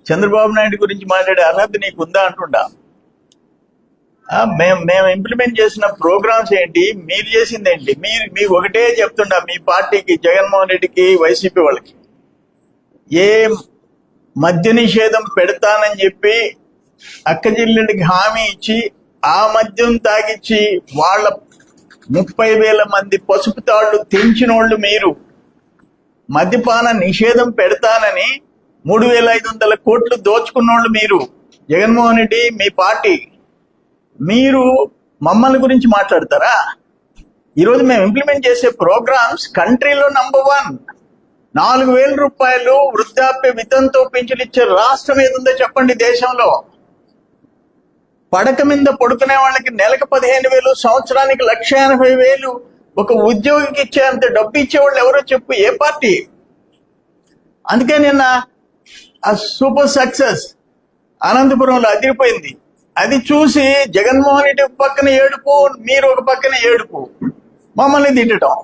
చంద్రబాబు నాయుడు గురించి మాట్లాడే అర్హత నీకు ఉందా అంటుండా. మేము ఇంప్లిమెంట్ చేసిన ప్రోగ్రామ్స్ ఏంటి, మీరు చేసింది ఏంటి? మీకు ఒకటే చెప్తుండా, మీ పార్టీకి, జగన్మోహన్ రెడ్డికి, వైసీపీ వాళ్ళకి, ఏ మద్య నిషేధం పెడతానని చెప్పి అక్కజిల్లెడికి హామీ ఇచ్చి ఆ మద్యం తాగిచ్చి వాళ్ళ 30,000 మంది పసుపు తాళ్లు తెంచినోళ్ళు మీరు. మద్యపాన నిషేధం పెడతానని 3,500 కోట్లు దోచుకున్నోళ్ళు మీరు, జగన్మోహన్ రెడ్డి, మీ పార్టీ. మీరు మమ్మల్ని గురించి మాట్లాడతారా? ఈరోజు మేము ఇంప్లిమెంట్ చేసే ప్రోగ్రామ్స్ కంట్రీలో నంబర్ 1. 4,000 రూపాయలు వృద్ధాప్య వితంతో పింఛను ఇచ్చే రాష్ట్రం ఏదుందో చెప్పండి దేశంలో. పడక మీద పడుకునే వాళ్ళకి నెలకు 15,000, సంవత్సరానికి 1,80,000 ఒక ఉద్యోగికి ఇచ్చేంత డబ్బు ఇచ్చేవాళ్ళు ఎవరో చెప్పు, ఏ పార్టీ? అందుకే నిన్న ఆ సూపర్ సక్సెస్ అనంతపురంలో అదిరిపోయింది. అది చూసి జగన్మోహన్ రెడ్డి ఒక పక్కన ఏడుపు, మీరు ఒక పక్కన ఏడుపు, మమ్మల్ని తిట్టడం.